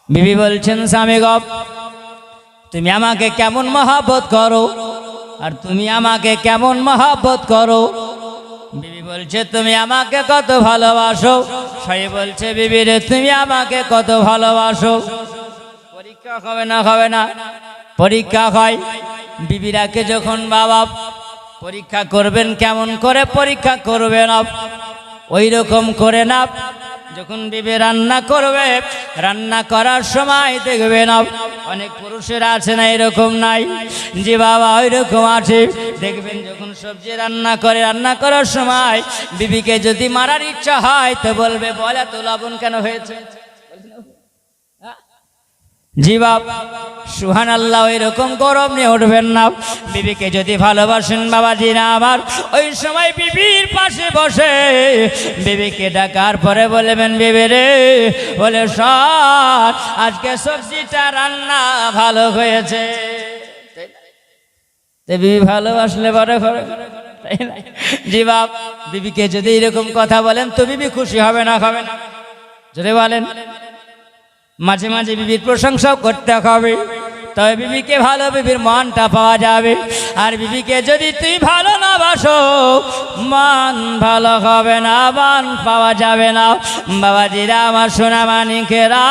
বিবি বলছেন স্বামী গো, তুমি আমাকে কেমন মহব্বত করো আর তুমি আমাকে কেমন মহব্বত করো। বিবি বলছে তুমি আমাকে কত ভালোবাসো। স্বামী বলছে বিবি রে তুমি আমাকে কত ভালোবাসো। পরীক্ষা হবে না, হবে না? পরীক্ষা হয়। বিবিরাকে যখন বাবা পরীক্ষা করবেন, কেমন করে পরীক্ষা করবেন ওই রকম করে না। যখন বিবি রান্না করবে, রান্না করার সময় দেখবেন অনেক পুরুষেরা আছে না এরকম নাই, যে বাবা ওই রকম আছে। দেখবেন যখন সবজি রান্না করে, রান্না করার সময় বিবিকে যদি মারার ইচ্ছা হয় তো বলবে বলে তো লবণ কেন হয়েছে। জি বাপ, সুবহানাল্লাহ, এরকম গরম নিয়ে উঠবেন না। বিবিকে যদি ভালোবাসেন বাবাজি না আমার, ওই সময় বিবির পাশে বসে বিবিকে ডাকার পরে বলবেন বিবি রে, বলে সব আজকে সবজিটা রান্না ভালো হয়েছে। বিবি ভালোবাসলে বড় ঘরে, তাই না? জি বাপ, বিবিকে যদি এরকম কথা বলেন তো বিবি খুশি হবে না, হবে না? যদি বলেন মাঝে মাঝে বিবির প্রশংসাও করতে হবে, তবে বিবিকে ভালো, বিবির মনটা পাওয়া যাবে। আর বিবিকে যদি তুই ভালো না বাসো, মন ভালো হবে না, মন পাওয়া যাবে না। বাবাজিরা আমার সোনা মানিকেরা,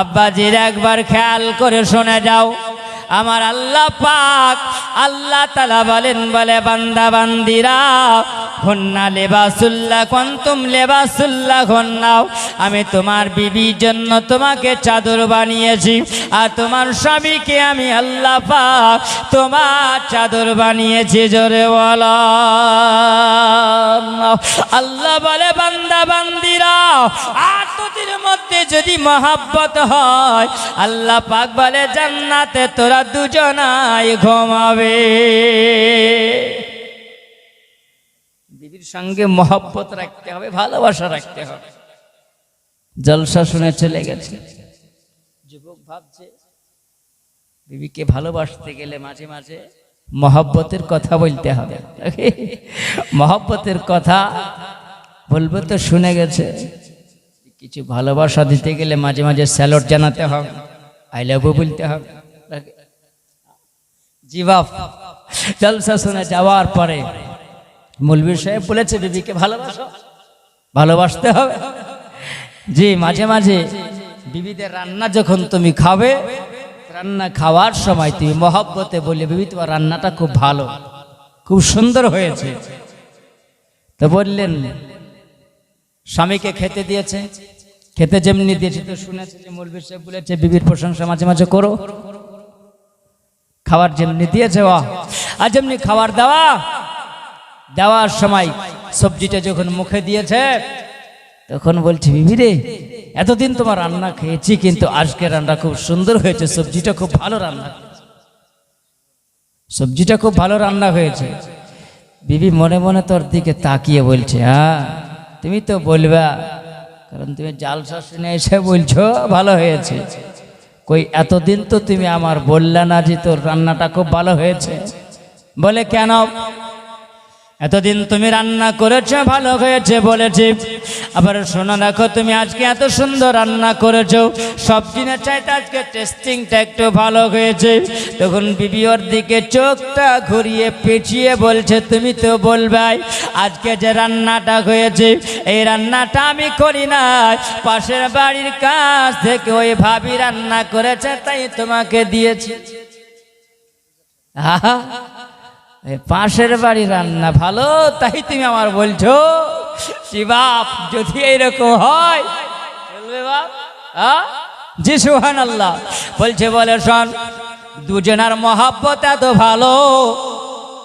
আব্বাজিরা একবার খেয়াল করে শুনে যাও। আমার আল্লাহ পাক আল্লাহ তাআলা বলেন, বলে বান্দা বান্দিরা হুন্না লিবাসুল্লাহ কুনতুম লিবাসুল্লাহ হুন্না, আমি তোমার বিবির জন্য তোমাকে চাদর বানিয়েছি, আর তোমার স্বামীকে আমি আল্লাহ পাক তোমার চাদর বানিয়েছি। জোরে বলো আল্লাহ বলে বান্দা বান্দিরা, আর তোদের মধ্যে যদি মহব্বত হয়, আল্লাহ পাক বলে জান্নাতে তোরা দুজনাই ঘুমাবে। বিবির সঙ্গে মহব্বত রাখতে হবে, ভালোবাসা রাখতে হবে। জলসা শুনে চলে গেছে, যুবক ভাবছে বিবিকে ভালোবাসতে গেলে মাঝে মাঝে মহব্বতের কথা বলতে হবে। মহব্বতের কথা বলবো তো শুনে গেছে, কিছু ভালোবাসা দিতে গেলে মাঝে মাঝে স্যালুট জানাতে হবে, আই লাভ ইউ বলতে হবে। জি বাপ, জলসা শুনে যাওয়ার পরে মৌলভী সাহেব বলেছে বিবিকে ভালোবাসো, ভালোবাসতে হবে। জি, মাঝে মাঝে বিবিদের রান্না যখন তুমি খাবে, রান্না খাওয়ার সময় তুমি মহব্বতে বললে বিবি তোমার রান্নাটা খুব ভালো, খুব সুন্দর হয়েছে। তো বললেন স্বামীকে খেতে দিয়েছে, খেতে যেমনি দিয়েছে তো শুনেছে যে মৌলভী সাহেব বলেছে বিবির প্রশংসা মাঝে মাঝে করো। খাবার যেমনি দিয়েছে আর যেমনি খাবার দেওয়ার সময় সবজিটা যখন মুখে দিয়েছে, তখন বলছি বিবি রে, এতদিন তোমার রান্না খেয়েছি কিন্তু আজকে রান্না খুব সুন্দর হয়েছে, সবজিটা খুব ভালো রান্না, সবজিটা খুব ভালো রান্না হয়েছে। বিবি মনে মনে তোর দিকে তাকিয়ে বলছে হ্যাঁ তুমি তো বলবা, কারণ তুমি জালসা শুনে এসে বলছো ভালো হয়েছে। কই এতদিন তো তুমি আমার বললে না যে তোর রান্নাটা খুব ভালো হয়েছে। বলে কেন? এতদিন তুমি রান্না করেছো, ভালো হয়েছে বলেছি, আবার শোনো দেখো তুমি আজকে এত সুন্দর রান্না করেছো, সব দিনের চাইতে আজকে টেস্টিংটা একটু ভালো হয়েছে। তখন বিবি ওর দিকে চোখটা ঘুরিয়ে পেঁচিয়ে বলছে তুমি তো বলবাই আজকে যে রান্নাটা হয়েছে এই রান্নাটা আমি করি না, পাশের বাড়ির কাছ থেকে ওই ভাবি রান্না করেছে তাই তোমাকে দিয়েছি। আহা, পাশের বাড়ি রান্না ভালো তাই তুমি আমার বলছো? বাপ, যদি এইরকম হয় বলবে বাপ। জি সুবহানাল্লাহ। বলছে বলে শোন, দুজনার মহব্বত এত ভালো,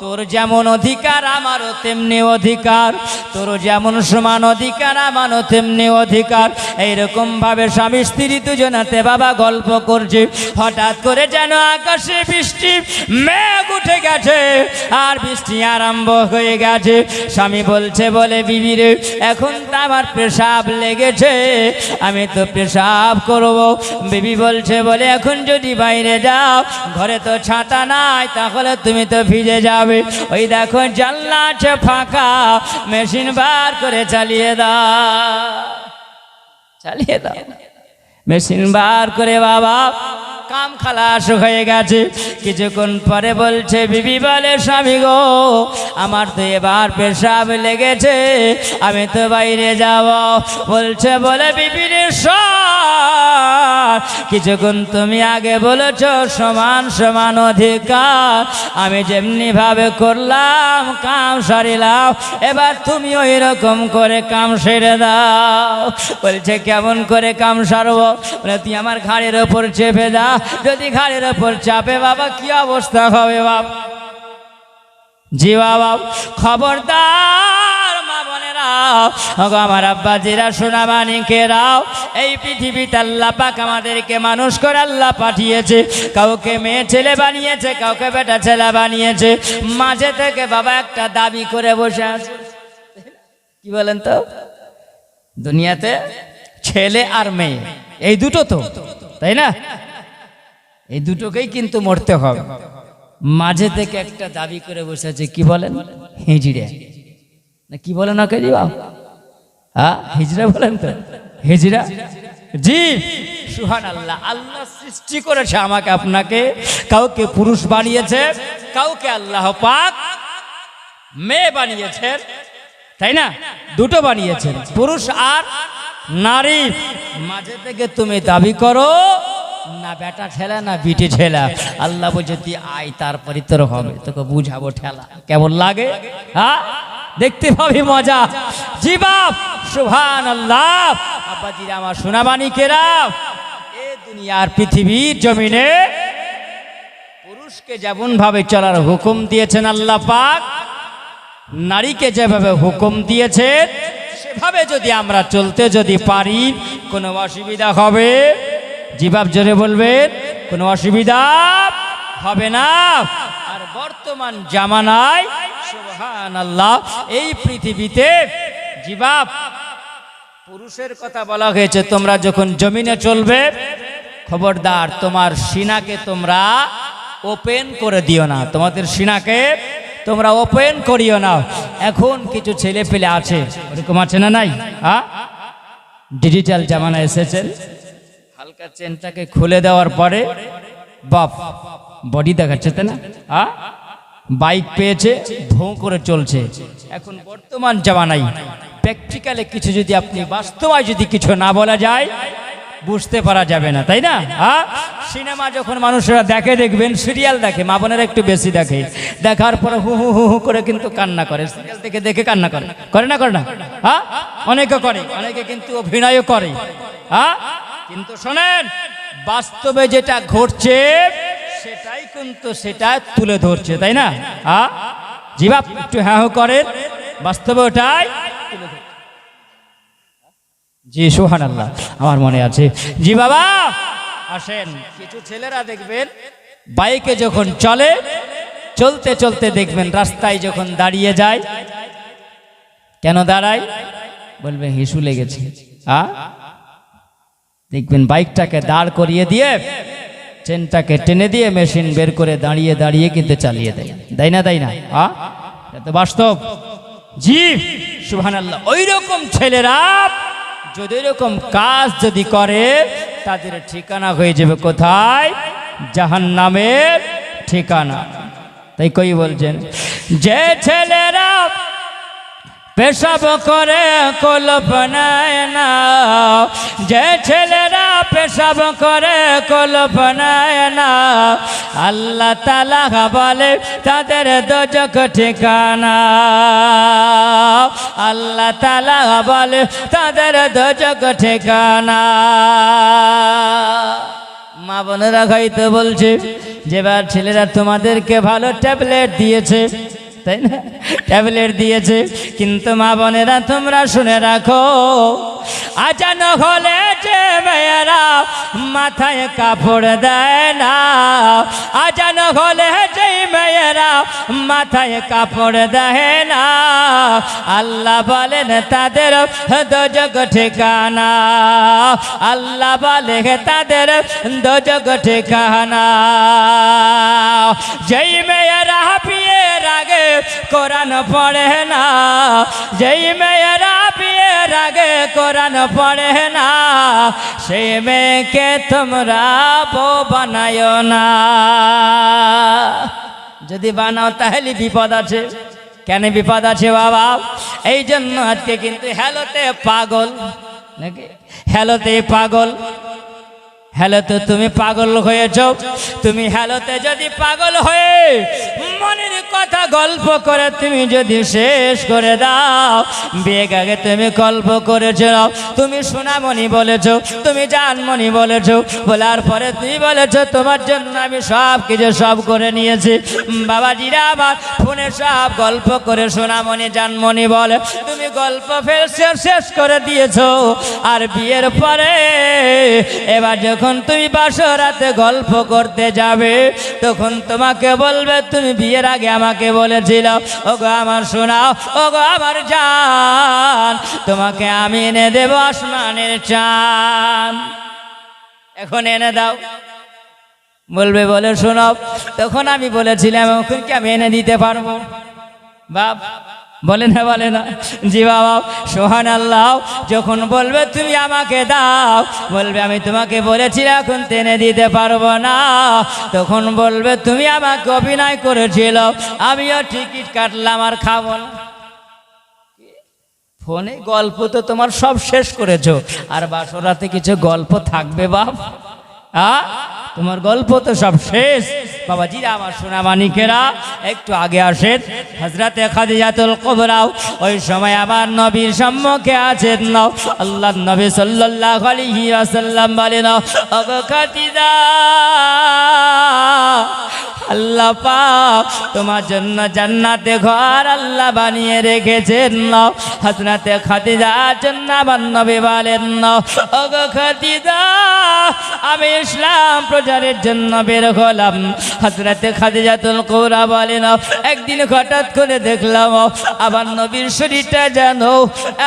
তোর যেমন অধিকার আমারও তেমনি অধিকার, তোর যেমন সমান অধিকার আমারও তেমনি অধিকার। এইরকম ভাবে স্বামী স্ত্রী দুজনাতে বাবা গল্প করছে, হঠাৎ করে যেন আকাশে বৃষ্টি মেঘ উঠে গেছে আর বৃষ্টি আরম্ভ হয়ে গেছে। স্বামী বলছে বলে বিবি রে, এখন তো আমার পেশাব লেগেছে, আমি তো পেশাব করব। বিবি বলছে বলে এখন যদি বাইরে যাও, ঘরে তো ছাতা নাই, তাহলে তুমি তো ভিজে যাবে। ওই দেখো জানলা আছে ফাঁকা, মেশিন বার করে চালিয়ে দাও, চালিয়ে দাও। মেশিন বার করে বাবা কাম খালাস হয়ে গেছে। কিছুক্ষণ পরে বলছে, বিবি বলে, স্বামী গো, আমার তো এবার পেশাব লেগেছে, আমি তো বাইরে যাব। বলছে, বলে, বিবি রে কিছুক্ষণ তুমি আগে বলেছ সমান সমান অধিকার, আমি যেমনি ভাবে করলাম কাম সারিলাম, এবার তুমি ওই রকম করে কাম সেরে দাও। বলছে, কেমন করে কাম সারবো? বলে, তুই আমার ঘাড়ের ওপর চেপে দা। যদি ঘাড়ের ওপর চাপে বাবা কি অবস্থা হবে বাবা? জি বাবা, খবরদার মা বোনেরা, আমার আব্বাজিরা, সোনা মানিকেরাও, এই পৃথিবীতে আল্লাহ পাক আমাদেরকে মানুষ করে আল্লাহ পাঠিয়েছে। কাউকে মেয়ে ছেলে বানিয়েছে, কাউকে বেটা ছেলে বানিয়েছে। মাঝে থেকে বাবা একটা দাবি করে বসে আছে। কি বলেন তো? দুনিয়াতে ছেলে আর মেয়ে এই দুটো তো, তাই না? এই দুটোকেই কিন্তু মরতে হবে। মাঝে থেকে একটা দাবি করে বসেছে, কি বলেন? হিজড়ে না কি বলেন? ওকে জি বাবা, হ্যাঁ হিজড়া বলেন তো, হিজড়া। জি সুবহানাল্লাহ। আল্লাহ সৃষ্টি করেছে আমাকে আপনাকে, কাউকে পুরুষ বানিয়েছে, কাউকে আল্লাহ পাক মেয়ে বানিয়েছেন, তাই না? দুটো বানিয়েছেন, পুরুষ আর নারী। মাঝে থেকে তুমি দাবি করো না বেটা ঠেলা না বিটি ঠেলা। আল্লাহ বলছে, তুই আয়, তারপরে তোর হবে, তোকে বুঝাবো ঠেলা কেমন লাগে। হ্যাঁ, দেখতে পাবি মজা। জি বাপ, সুবহানাল্লাহ। আব্বাজিরা আমার সোনা মানিকেরা, এ দুনিয়ার পৃথিবীর জমিনে পুরুষকে যেমন ভাবে চলার হুকুম দিয়েছেন আল্লাহ পাক, নারীকে যেভাবে হুকুম দিয়েছেন সেভাবে যদি আমরা চলতে যদি পারি, কোনো অসুবিধা হবে? জিবাব জোরে বলবেন, কোনো অসুবিধা হবে না। আর বর্তমান জামানায় সুবহানাল্লাহ এই পৃথিবীতে জিবাব পুরুষের কথা বলা হয়েছে, তোমরা যখন জমিনে চলবে খবরদার তোমার সিনাকে তোমরা ওপেন করে দিও না, তোমাদের সিনাকে তোমরা ওপেন করিও না। এখন কিছু ছেলে পেলে আছে, ওরকম আছে না নাই? হ্যাঁ, ডিজিটাল জামানা এসেছে, হালকা চেনটাকে খুলে দেওয়ার পরে বাপ বডি দেখাচ্ছে, তাই না? হ্যাঁ, বাইক পেয়েছে, ভোঁ করে চলছে। এখন বর্তমান জামানায় প্র্যাকটিক্যালে কিছু যদি আপনি বাস্তবায় যদি কিছু না বলা যায় বুঝতে পারা যাবে না, তাই না? হ্যাঁ, সিনেমা যখন মানুষেরা দেখে, দেখবেন সিরিয়াল দেখে, মা বোনেরা একটু বেশি দেখে, দেখার পরে হু হু হু হু করে কিন্তু কান্না করে, সিরিয়াল দেখে দেখে কান্না করে, করে না করে না? হ্যাঁ, অনেকে করে, অনেকে কিন্তু অভিনয়ও করে। হ্যাঁ, কিন্তু শোনেন, বাস্তবে যেটা ঘটছে সেটাই কিন্তু সেটা তুলে ধরছে, তাই না? হ্যাঁ, জি বাপ, একটু হ্যাঁ হু করেন, বাস্তবে ওটাই তুলে ধরছে। জি সুবহানাল্লাহ, আমার মনে আছে। জি বাবা, আসেন, কিছু ছেলেরা দেখবেন বাইকে যখন চলে, চলতে চলতে দেখবেন রাস্তায় যখন দাঁড়িয়ে যায়, কেন দাঁড়ায়? বলবে হিসু লেগেছে। দেখবেন বাইকটাকে দাঁড় করিয়ে দিয়ে চেনটাকে টেনে দিয়ে মেশিন বের করে দাঁড়িয়ে দাঁড়িয়ে কিন্তু চালিয়ে দেয়, তাই না? তাই না? এটা তো বাস্তব। জি সুবহানাল্লাহ। ওই রকম ছেলেরা যদি এরকম কাজ যদি করে, তাদের ঠিকানা হয়ে যাবে কোথায়? জাহান্নামের ঠিকানা। তাই কই বলছেন, যে ছেলেরা পেশাব করে কল্পনায় না, যে ছেলেরা পেশাব করে কল্পনায় না, আল্লাহ তাআলা বলে তাদের দোজখ ঠিকানা। আল্লাহ তাআলা বলে তাদের দোজখ ঠিকানা। মা বোনেরা হয়তো বলছে, যেবার ছেলেরা তোমাদেরকে ভালো ট্যাবলেট দিয়েছে, তাই না? ট্যাবলেট দিয়েছে, কিন্তু মা বোনেরা তোমরা শুনে রাখো, আজান হলে যে মেয়েরা মাথায় কাপড় দেয় না। আজান হলে যেই মেয়েরা মাথায় কাপড় দেয় না, আল্লাহ বলেন তাদের দোজখ ঠিকানা। আল্লাহ বলে তাদের দোজখ ঠিকানা। যেই মেয়েরা বিয়ের আগে কোরআন পড়ে না, যেই মেয়েরা বিয়ের আগে কোরআন পড়ে না, সেই মেয়েকে তোমরা বউ বানায় না। যদি বানাও তাহলে বিপদ আছে। কেন বিপদ আছে বাবা? এই জন্য আজকে কিন্তু হেলোতে পাগল নাকি, হেলোতে পাগল। হেলোতে তুমি পাগল হয়েছ। তুমি হেলোতে যদি পাগল হয়ে মনের কথা গল্প করে তুমি যদি শেষ করে দাও, বিয়ে আগে তুমি গল্প করেছ, তুমি সোনামণি বলেছ, তুমি জানমণি বলেছ, বলার পরে তুমি বলেছ তোমার জন্য আমি সব কিছু সব করে নিয়েছি। বাবাজিরা আমার ফোনে সব গল্প করে সোনামণি জানমণি বলে, তুমি গল্প ফের শেষ করে দিয়েছ। আর বিয়ের পরে এবার যখন তুমি বাসরাতে গল্প করতে যাবে, তখন তোমাকে বলবে তুমি বিয়ের আগে আমাকে বলেছিল, ওগো আমার শোনাও, ওগো আমার জান, তোমাকে আমি এনে দেব আসমানের চাঁদ, এখন এনে দাও। বলবে বলে শোনাও, তখন আমি বলেছিলাম এখন কি আমি এনে দিতে পারবো? বাপ বলে না, বলে না? জি বাবা, সুবহানাল্লাহ। যখন বলবে তুমি আমাকে দাও, বলবে আমি তোমাকে বলেছি এখন টেনে দিতে পারবো না, তখন বলবে তুমি আমাকে অভিনয় করেছিল, আমিও টিকিট কাটলাম আর খাবো না। ফোনে গল্প তো তোমার সব শেষ করেছো, আর বাসরাতে কিছু গল্প থাকবে বাপ? তোমার গল্প তো সব শেষ। বাবাজিরা আমার সোনা মানিকেরা, একটু আগে আসেন। হযরতে খাদিজাতুল কুবরা ওই সময় আমার নবীর সম্মুখে আছেন। আল্লাহর নবী সাল্লাল্লাহু আলাইহি ওয়াসাল্লাম বলেন, ওগো খাদিজা, আল্লাহ পাক তোমার জন্য জান্নাতে ঘর আল্লাহ বানিয়ে রেখেছেন। হযরতে খাদিজার জন্য আমার নবী বলেন, ওগো খাদিজা, আমি ইসলাম প্রচারের জন্য বের হলাম। হযরতে খাদিজাতুল কুবরা বলেন, একদিন হঠাৎ করে দেখলাম আবার নবীর শরীরটা যেন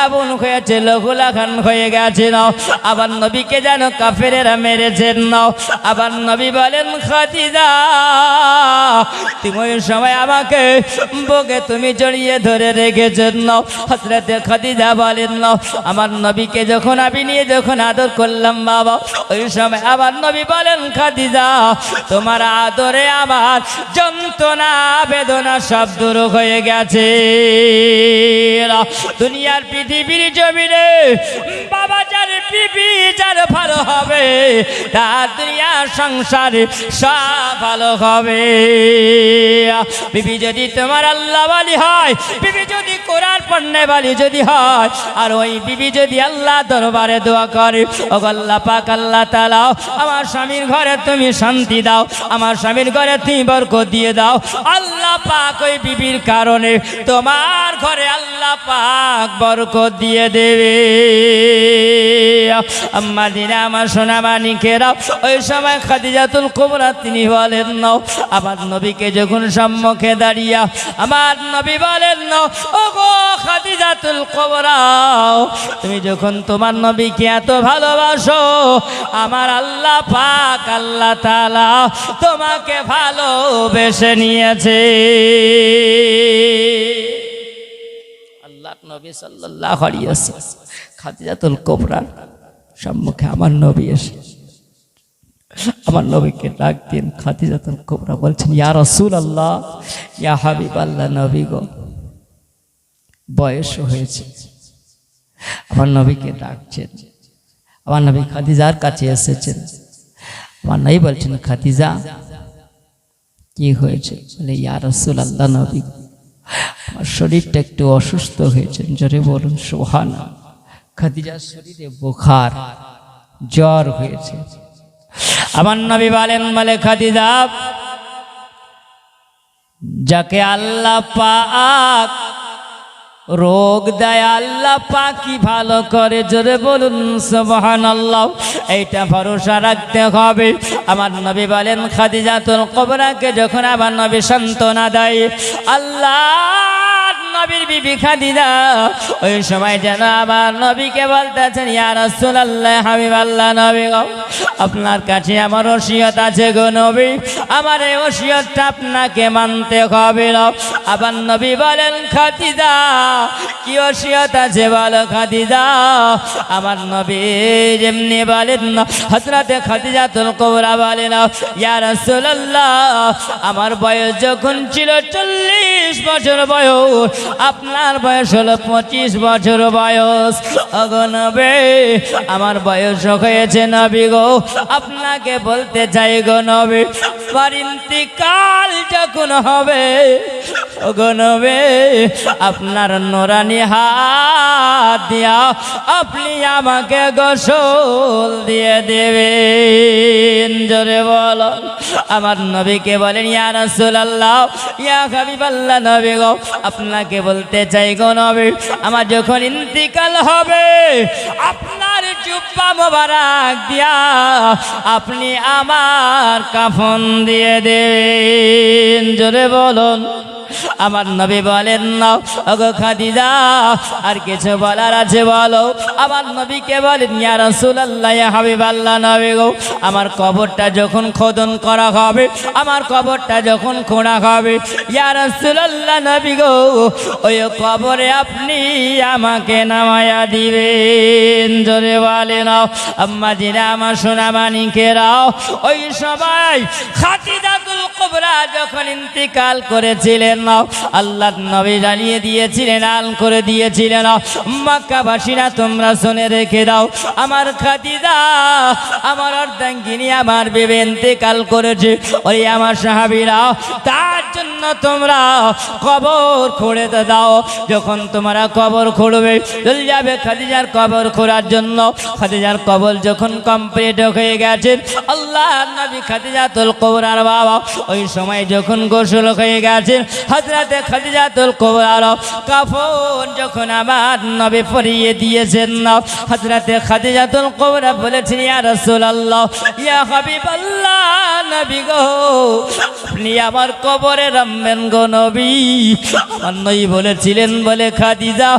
এমন হয়েছে, লঘুলাখান হয়ে গেছে। আবার নবীকে যেন কাফেরেরা মেরেছেন। আবার নবী বলেন, খাদিজা, তুমি ওই সময় আমাকে বুকে তুমি জড়িয়ে ধরে রেখেছেন। হযরতে খাদিজা বলেন, আমার নবীকে যখন আমি নিয়ে যখন আদর করলাম বাবা, ওই সময় আবার নবী বলেন, খাদিজা, তোমার আদরে আমার যন্ত্রণা বেদনা সব দূর হয়ে গেছে। দুনিয়ার পৃথিবীর জমিনে বাবা যার বিবি যার ভালো হবে, তার দুনিয়ার সংসারে সব ভালো হবে। বিবি যদি তোমার আল্লাহ ওয়ালি হয়, বিবি যদি কোরআন পড়নে ওয়ালি যদি হয়, আর ওই বিবি যদি আল্লাহ দরবারে দোয়া করে, ও আল্লাহ পাক, আল্লাহ তাআলা আমার স্বামীর ঘরে তুমি শান্তি দাও, আমার স্বামীর ঘরে তুমি বরকত দিয়ে দাও, আল্লাহ পাক ওই বিবির কারণে তোমার ঘরে আল্লাহ পাক বরকত দিয়ে দেবে। আম্মা দিনা আমার সোনা মানিকেরা, ওই সময় খাদিজাতুল কুবরা তিনি বলেন, আমার নবীকে যখন সম্মুখে দাঁড়িয়ে আমার নবী বলেন, ওগো খাদিজাতুল কুবরা, তুমি যখন তোমার নবীকে এত ভালোবাসো, আমার আল্লাহ পাক আল্লাহ তাআলা তোমাকে ভালোবেসে নিয়েছে। আল্লাহর নবী সাল্লাল্লাহু আলাইহি ওয়াসাল্লাম খাদিজাতুল কুবরার সম্মুখে আমার নবী এসে আমার নবীকে ডাক দিন। খাদিজাতুল কুবরা বলছেন, ইয়া রাসূলুল্লাহ, ইয়া হাবিবাল্লাহ, নবী গো, বয়স হয়েছে। আমার নবীকে ডাকছেন, আমার নবী খাদিজার কাছে এসেছেন। আমার নবী বলছেন, খাদিজা কি হয়েছে? বলে, ইয়া রাসূলুল্লাহ, নবী আমার শরীরটা একটু অসুস্থ হয়েছে। জোরে বলুন সুবহানাল্লাহ। খাদিজার শরীরে বুখার, জ্বর হয়েছে। আমার নবী বলেন, বলে খাদিজা, যাকে আল্লাহ পাক রোগ দেয় আল্লাহ পাকি ভালো করে, জোরে বলুন সুবহানাল্লাহ। এইটা ভরসা রাখতে হবে। আমার নবী বলেন খাদিজাতুল কুবরাকে যখন আমার নবী সান্ত্বনা দেয়, আল্লাহ নবীর বিবি খাদিজা ওই সময় যেন আমার নবীকে বলতেছেন, ইয়া রাসূলুল্লাহ, হাবিবাল্লাহ, নবী গো, আপনার কাছে আমার ওসিয়ত আছে গো নবী, আমার এই ওসিয়তটা আপনাকে মানতে হবে। আবার নবী বলেন, খাদিজা কি ওসিয়ত আছে বলো খাদিজা। আমার নবী যেমনি বলেন, হযরতে খাদিজাতুল কুবরা বলেন, ইয়া রাসূলুল্লাহ, আমার বয়স যখন ছিল 40 বছর বয়স, আপনার বয়স হলো 25 বছর বয়স। ওগো নবী, আমার বয়স হয়েছে নবী গো, আপনাকে বলতে চাই গো নবী, আমার ইন্তিকাল যখন হবে, ওগো নবী, আপনার নূরানি হাত দিয়া আপনি আমাকে গোসল দিয়ে দেবেন, জোরে বলো। আমার নবীকে বলেন, ইয়া রাসূলুল্লাহ, ইয়া হাবিবাল্লাহ, নবী গো, আপনাকে বলতে চাই গো নবী, আমার যখন ইন্তিকাল হবে, আপনার জুব্বা মোবারক দিয়া আপনি আমার কাফন দিয়ে দেবেন, জোরে বলুন। আমার নবী বলেন, না ওগো খাদিজা, আর কিছু বলার আছে বলো। আমার নবীকে বলেন, ইয়া রাসূলুল্লাহ, ইয়া হাবিবাল্লাহ, নবী গো, আমার কবরটা যখন খোদন করা হবে, আমার কবরটা যখন খোঁড়া হবে, ইয়া রাসূলুল্লাহ, নবী গো, ওই কবরে আপনি আমাকে নামায়া দিবেন, জোরে বলেন। আম্মা জিরা, আমার সোনা মানিকেরাও, ওই সবাই খাদিজাতুল কুবরা যখন ইন্তিকাল করেছিলেন, আল্লাহর নবী জানিয়ে দিয়েছিলেন, আল করে দিয়েছিলেন, মক্কাবাসীরা তোমরা শুনে রেখে দাও, আমার খাদিজা, আমার অর্ধাঙ্গিনী, আমার বিবি ইন্তেকাল করেছে। ওই আমার সাহাবীরা, তার জন্য তোমরা কবর খুঁড়ে দাও। যখন তোমরা কবর খুঁড়বে, চলে যাবে খাদিজার কবর খোঁড়ার জন্য। খাদিজার কবর যখন কমপ্লিট হয়ে গেছে, আল্লাহর নবী খাদিজাতুল কুবরার বাবা ওই সময় যখন গোসল হয়ে গেছে, হযরতে খাদিজাতুল কুবরার কাফন যখন আমার নবী পরিয়ে দিয়েছেন, হযরতে খাদিজাতুল কুবরা বলেছেন, ইয়া রাসূলুল্লাহ, ইয়া হাবিবাল্লাহ, নবী গো, আপনি আমার কবরে নামবেন গো নবী। আমার নবী বলেছিলেন, বলে খাদিজা,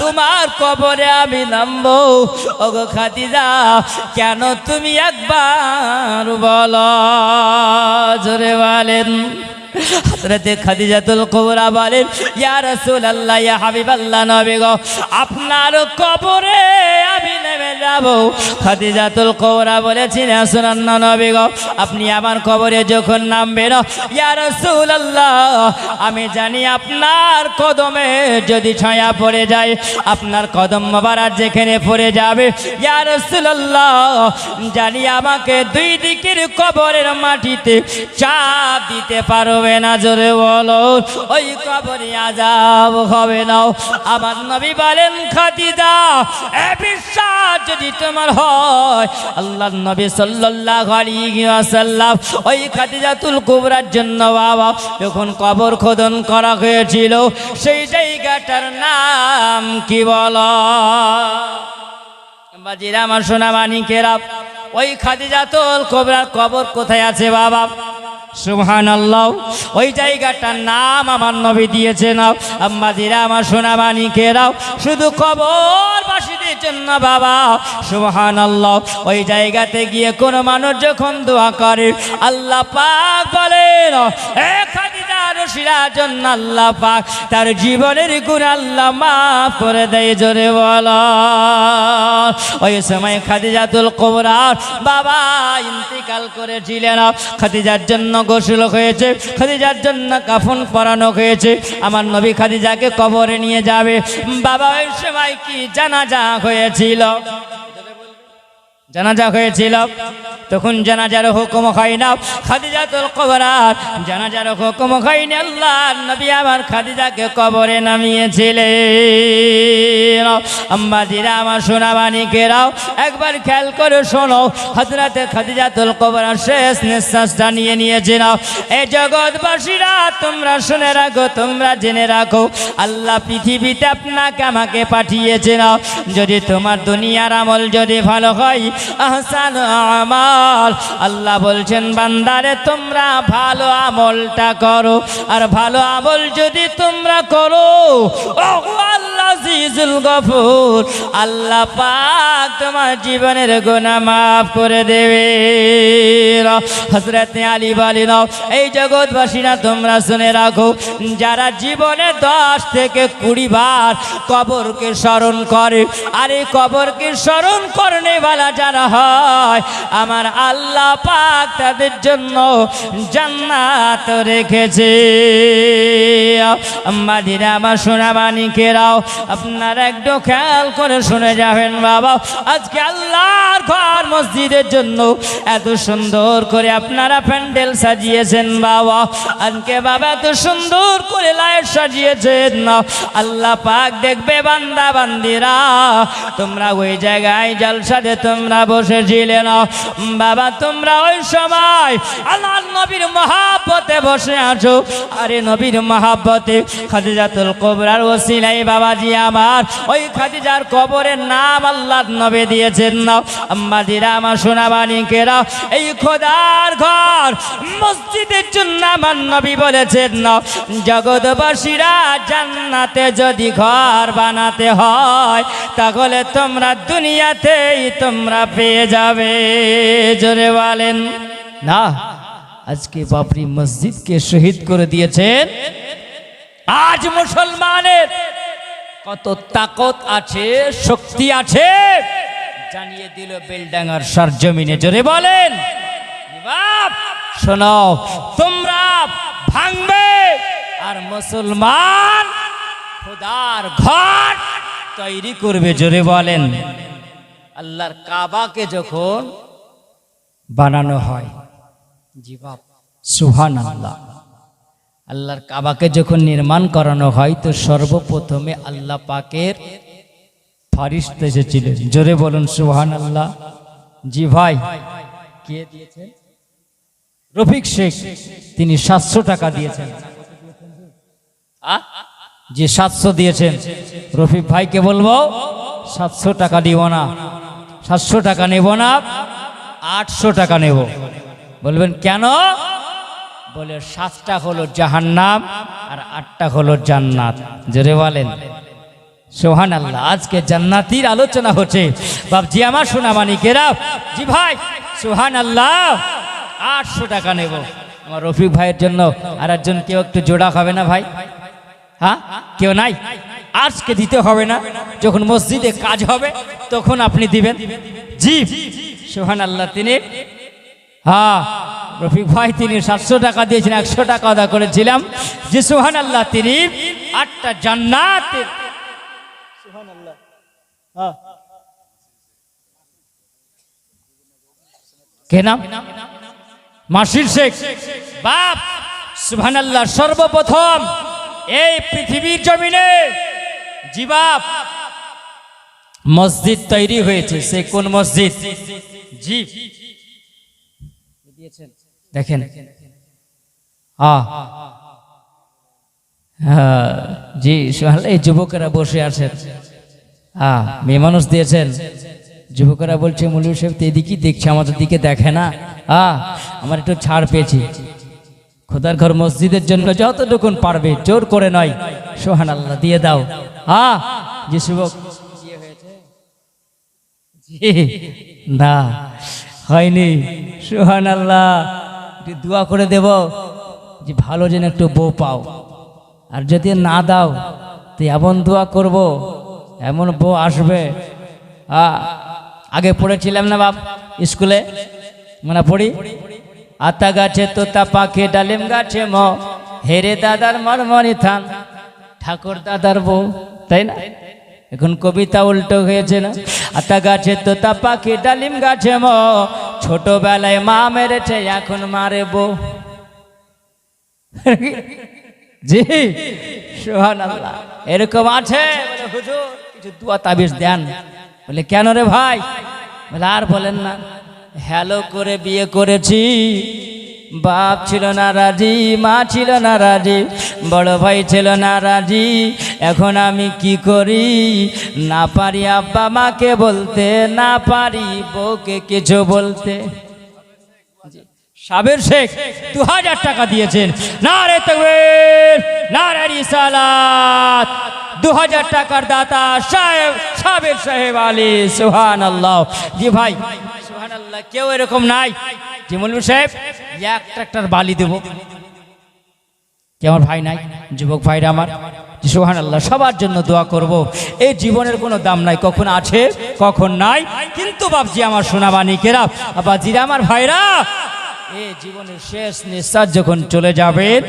তোমার কবরে আমি নামবো। ওগো খাদিজা, কেন তুমি একবার বলো, জোরে বলেন। হযরতে খাদিজাতুল কুবরা বলেন, ইয়া রাসূলুল্লাহ, ইয়া হাবিবাল্লাহ, নবী গো, আপনার কবরে আমি নেমে যাব। খাদিজাতুল কুবরা বলেছেন, শুনুন না নবী গো, আপনি আমার কবরে যখন নামবেন, ইয়া রাসূলুল্লাহ, আমি জানি আপনার কদমে যদি ছায়া পড়ে যায়, আপনার কদম মোবারক যেখানে পড়ে যাবে, ইয়া রাসূলুল্লাহ, জানি আমাকে দুই দিকের কবরের মাটিতে চাপ দিতে পারবে না, জোরে বলো, ওই কবরে আযাব হবে না। আমার নবী বলেন, খাদিজা, এ বিশ্বাস যদি তোমার হয়, আল্লাহর নবী সাল্লাল্লাহু আলাইহি ওয়াসাল্লাম ওই খাদিজাতুল কুবরার জন্য বাবা যখন কবর খোদন করা হয়েছিল, সেই জায়গাটার নাম কি বলো? বাজিরা, আমার সোনা মানিকেরা, ওই খাদিজাতুল কুবরার কবর কোথায় আছে বাবা? সুবহানাল্লাহ, ওই জায়গাটার নাম আমার নবী দিয়েছেন। আম্মা জিরা, আমার সোনা মানিকেরাও, শুধু কবরবাসীদের জন্য বাবা, সুবহানাল্লাহ, ওই জায়গাতে গিয়ে কোন মানুষ যখন দোয়া করে, আল্লাহ পাক বলেন, এ খাদিজা রশিদার জন্য আল্লাহ পাক তার জীবনের গুনাহ আল্লাহ মাফ করে দেয়, জোরে বলো। ওই সময় খাদিজাতুল কুবরা বাবা ইন্তিকাল করেছিলেন। খাদিজার জন্য গোসল হয়েছে, খাদিজার জন্য কাফন পরানো হয়েছে। আমার নবী খাদিজাকে কবরে নিয়ে যাবে। বাবা ওই সময় কি জানাজা হয়েছিল? জানাজা হয়েছিল, তখন জানাজার হুকুম হয় না, খাদিজাতুল কুবরা জানাজার হুকুম হয়নি, আল্লাহর নবী আমার খাদিজাকে কবরে নামিয়েছিলেন। আম্মাজিরা আমার সোনামানিকেরাও একবার খেয়াল করে শোনো, হযরতে খাদিজাতুল কুবরা শেষ নিঃশ্বাসটা নিয়ে নিয়েছিল। এই জগৎবাসীরা তোমরা শুনে রাখো, তোমরা জেনে রাখো, আল্লাহ পৃথিবীতে আপনাকে আমাকে পাঠিয়েছেন যদি তোমার দুনিয়ার আমল যদি ভালো হয়, আহসান আমাল, আল্লাহ বলছেন বান্দারে তোমরা ভালো আমলটা করো, আর ভালো আমল যদি তোমরা করো, ও আল্লাহ আজিজুল গফুর, আল্লাহ পাক তোমার জীবনের গুনাহ মাফ করে দেবে। হযরত আলী বলেন, এই জগৎবাসীরা তোমরা শুনে রাখো, যারা জীবনে 10 থেকে 20 বার কবরকে স্মরণ করে, আর এই কবরকে স্মরণ করনে वाला যারা হয়, আমার আল্লাহ পাক তাদের জন্য জান্নাত রেখেছে। আম্মাদিরা আমার সোনামানিকেরাও আপনারা একটু খেয়াল করে শুনে যাবেন বাবা, আজকে আল্লাহর ঘর মসজিদের জন্য এত সুন্দর করে আপনারা প্যান্ডেল সাজিয়েছেন বাবা, আজকে বাবা এত সুন্দর করে লাইট সাজিয়েছেন, আল্লাহ পাক দেখবে বান্দা বান্দিরা তোমরা ওই জায়গায় জলসাতে তোমরা বসেছিলে না বাবা, তোমরা ওই সময় আল্লাহর নবীর মহব্বতে বসে আছো, আরে নবীর মহব্বতে খাদিজাতুল কুবরার ওসিলায় বাবাজি আমার ওই খাদিজার কবরের নাম আল্লাহর নবী দিয়েছেন না। আম্মাদিরা আমার সোনামানিকেরা, এই খোদার ঘর মসজিদের জন্য আমার নবী বলেছেন না, জগৎবাসীরা জান্নাতে যদি ঘর বানাতে হয় তাহলে তোমরা দুনিয়াতেই তোমরা পেয়ে যাবে। জোরে বলেন না। আজকে বাবরি মসজিদকে শহীদ করে দিয়েছেন। আজ মুসলমানের কত তাকত আছে, শক্তি আছে জানিয়ে দিল বেলডাঙ্গার সরজমিনে। জোরে বলেন বাপ, শোনো তোমরা ভাঙবে আর মুসলমান খোদার ঘর তৈরি করবে। জোরে বলেন। আল্লাহর কাবাকে যখন বানানো হয়, জি বাপ সুবহানাল্লাহ, আল্লাহর কাবাকে যখন নির্মাণ করানো হয় তো সর্বপ্রথমে আল্লাহ পাকের ফেরেশতা এসেছিলেন। জোরে বলুন সুবহানাল্লাহ। জি ভাই, কে দিয়েছেন? রফিক শেখ, তিনি 700 টাকা দিয়েছেন। যে 700 দিয়েছেন, রফিক ভাইকে বলবো 700 টাকা দিব না, 700 টাকা নেব না, 800 টাকা নেব। বলবেন কেন? বলে 7টা হলো জাহান্নাম আর 8টা হলো জান্নাত। জোরে বলেন সুবহানাল্লাহ। আজকে জান্নাতির আলোচনা হচ্ছে বাপজি আমার সোনামানিকেরা। জি ভাই সুবহানাল্লাহ, 800 টাকা নেব আমার রফিক ভাইয়ের জন্য। আর একজন কেউ একটু জোড়া হবে না ভাই? হ্যাঁ, কেউ নাই? আজকে দিতে হবে না, যখন মসজিদে কাজ হবে তখন আপনি দিবেন। জি সুবহানাল্লাহ। তিনি হ্যাঁ রফিক ভাই তিনি 700 টাকা দিয়েছেন, 100 টাকা আদা করেছিলাম। জি সুবহানাল্লাহ। তিনি 8টা জান্নাত। সুবহানাল্লাহ। হ্যাঁ, কে নাম? মাসির শেখ বাপ সুবহানাল্লাহ। সর্বপ্রথম এই পৃথিবীর জমিনে জি বাপ মসজিদ তৈরি হয়েছে। সে কোন মসজিদ? জি দেখেন, জি এই যুবকেরা বসে আছেন, মেয়ে মানুষ দিয়েছেন। যুবকেরা বলছে মৌলভী সাহেব তো এদিকেই দেখছে, আমাদের দিকে দেখে না। আমার একটু ছাড় পেয়েছি। খোদার ঘর মসজিদের জন্য যতটুকুন পারবে, জোর করে নয়, সুবহানাল্লাহ দিয়ে দাও। যে যুবক না হয়নি, সুবহানাল্লাহ। দোয়া করে দেব যে ভালো যেন একটু বউ পাও, আর যদি না দাও তো এমন দোয়া করব এমন বউ আসবে। আগে পড়েছিলাম না বাপ স্কুলে, মানে পড়ি, আতা গাছে তোতা পাখি ডালিম গাছে ম, হেরে দাদার মরমরি থান, ঠাকুর দাদার বউ, তাই না? এখন কবিতা উল্টো হয়েছে না। আতা গাছে তোতা পাখি ডালিম গাছে ছোটবেলায় মা মেরেছে এখন মারে বউ। জি সুবহানাল্লাহ, এরকম আছে। বলে হুজুর কিছু দোয়া তাবিজ দেন। বলে কেন রে ভাই? বলে আর বলেন না, হ্যালো করে বিয়ে করেছি, বাপ ছিল না রাজি, মা ছিল না রাজি, বড় ভাই ছিল না রাজি, এখন আমি কি করি? না পারি আব্বা মাকে বলতে, না পারি বউকে কিছু বলতে। সাবের শেখ 2000 টাকা দিয়েছেন। নারে তাকবীর, নারে রিসালাত। 2000 টাকার দাতা সাহেব, সাবের সাহেব আলী। সুবহানাল্লাহ। জি ভাই সুবহানাল্লাহ, কেউ এরকম নাই যে মৌলভী সাহেব এক ট্রাক্টর বালি দেব, কে আমার ভাই নাই? যুবক ভাইরা আমার, সুবহানাল্লাহ, সবার জন্য দোয়া করব। এই জীবনের কোনো দাম নাই, কখন আছে কখন নাই। কিন্তু বাপজি আমার সোনাবানিকেরা, বাবাজিরা আমার ভাইরা, এই জীবনের শেষ নিঃশ্বাস যখন চলে যাবেন,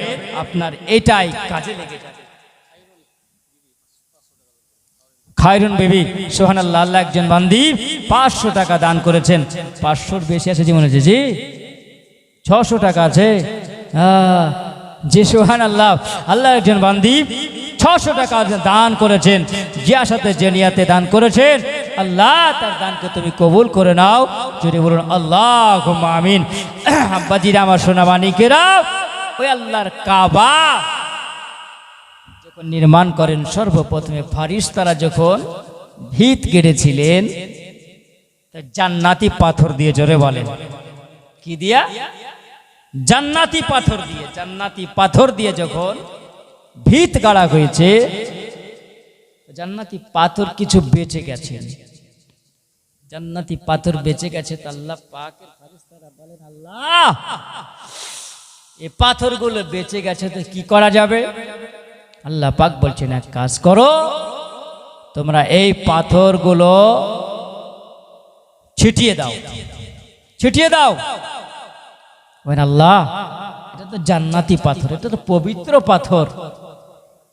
আপনার এটাই কাজে লেগে যাবে। খায়রুন বিবি সুবহানাল্লাহ, আল্লাহ একজন বান্দি 500 টাকা দান করেছেন। 500-র বেশি আছে জীবনে, জি 600 টাকা আছে। জি সুবহানাল্লাহ, আল্লাহ একজন বান্দি 600 টাকা দান করেছেন। যে আশাতে যে নিয়াতে দান করেছেন, আল্লাহ তার দানকে তুমি কবুল করে নাও। যদি বলুন আল্লাহুম্মা আমিন। আব্বাজিরা আমার সোনামানিকেরা, ওই আল্লাহর কাবা যখন নির্মাণ করেন, সর্বপ্রথমে ফারিস্তারা যখন ভিত গেড়েছিলেন, জান্নাতি পাথর দিয়ে, জোরে বলেন কি দিয়া? জান্নাতি পাথর দিয়ে। জান্নাতি পাথর দিয়ে যখন ভিত গাড়া হয়েছে, জান্নাতি পাথর কিছু বেঁচে গেছে। জান্নাতি পাথর বেঁচে গেছে, তো আল্লাহ পাকের ফারিস্তারা বলেন, আল্লাহ এই পাথরগুলো বেঁচে গেছে, তো কি করা যাবে? আল্লাহ পাক বলছেন, এক কাজ করো, তোমরা এই পাথরগুলো ছিটিয়ে দাও, ছিটিয়ে দাও। আল্লাহ এটা তো জান্নাতি পাথর, এটা তো পবিত্র পাথর,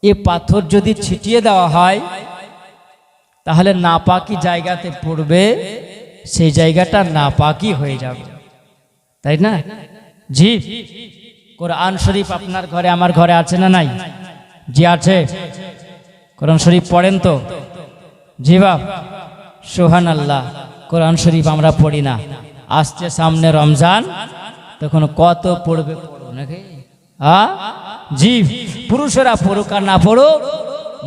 এ পাথর যদি ছিটিয়ে দেওয়া হয় তাহলে নাপাকি জায়গাতে পড়বে, সেই জায়গাটা নাপাকি হয়ে যাবে, তাই না? জি। কোরআন শরীফ আপনার ঘরে আমার ঘরে আছে না নাই? জি আছে। কোরআন শরীফ পড়েন তো? জি বাপ সুবহানাল্লাহ। কোরআন শরীফ আমরা পড়ি না। আসছে সামনে রমজান, তখন কত পড়বে, পড়ো নাকি? জি, পুরুষেরা পড়ুক আর না পড়ুক,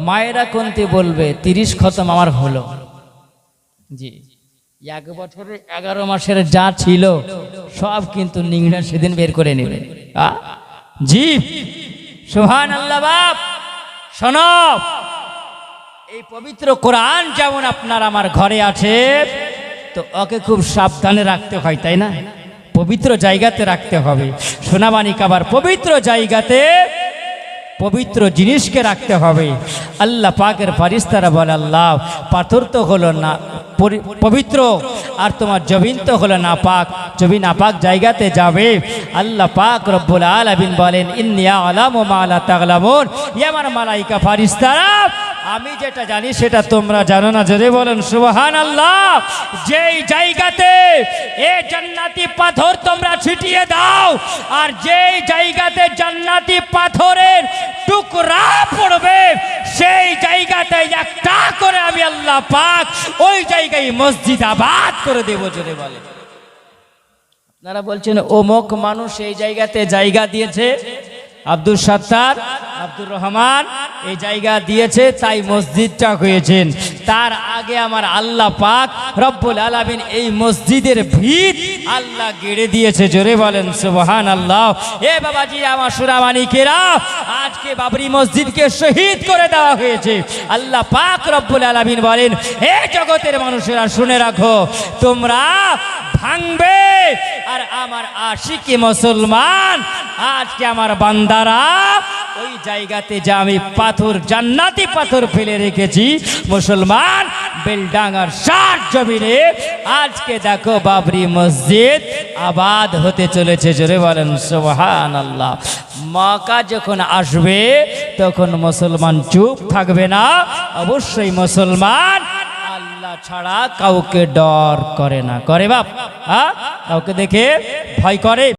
মায়েরা কোনতে বলবে 30 খতম আমার হলো। জি, 1 বছরে 11 মাসের যা ছিল সব কিন্তু নিংড়া সেদিন বের করে নেবে। জি সুবহানাল্লাহ। বাপ শোনো, এই পবিত্র কোরআন যেমন আপনার আমার ঘরে আছে, তো ওকে খুব সাবধানে রাখতে হয়, তাই না? পবিত্র জায়গাতে রাখতে হবে। সোনাবানি কাবার পবিত্র জায়গাতে পবিত্র জিনিসকে রাখতে হবে। আল্লাহ পাকের ফারিস্তারা বলে, আল্লাহ পাথর তো হলো না পবিত্র, আর তোমার জবিন তো হলো না পাক, জবিন নাপাক জায়গাতে যাবে। আল্লাহ পাক রব্বুল আলামিন বলেন, ইন্নী আ'লামু মা লা তা'লামুন। হে আমার মালাইকা ফারিস্তারা, আমি যেটা জানি সেটা তোমরা জানো না। জোরে বলেন সুবহানাল্লাহ। যেই জায়গাতে এই জান্নাতি পাথর তোমরা ছিটিয়ে দাও, আর যেই জায়গাতে জান্নাতি পাথরের টুকরা পড়বে, সেই জায়গাতে একটা করে আমি আল্লাহ পাক ওই জায়গায় মসজিদ আবাদ করে দেব। জোরে বলেন। আপনারা বলছেন অমুক মানুষ এই জায়গাতে জায়গা দিয়েছে, আব্দুল সাত্তার, আব্দুর রহমান এই জায়গা দিয়েছে, তাই মসজিদটা হয়েছেন। তার আগে আমার আল্লাহ পাক রব্বুল আলামিন এই মসজিদের ভিত আল্লাহ গেড়ে দিয়েছে। জোরে বলেন সুবহানাল্লাহ। এ বাবাজি আমার সোনামানিকেরা, আজকে বাবরি মসজিদকে শহীদ করে দেওয়া হয়েছে। আল্লাহ পাক রব্বুল আলামিন বলেন, হে জগতের মানুষেরা শুনে রাখো, তোমরা ভাঙবে, আর আমার আশিকি মুসলমান, আজকে আমার বান্দারা ওই জায়গাতে যা আমি পাথর, জান্নাতি পাথর ফেলে রেখেছি, মুসলমান বেলডাঙ্গার 60 জমিনে আজকে দেখো বাবরি মসজিদ আবাদ হতে চলেছে। জোরে বলেন সুবহানাল্লাহ। মক্কা যখন আসবে তখন মুসলমান চুপ থাকবে না। অবশ্যই মুসলমান আল্লাহ ছাড়া কাউকে ডর করে না। করে বাপ? কাউকে দেখে ভয় করে?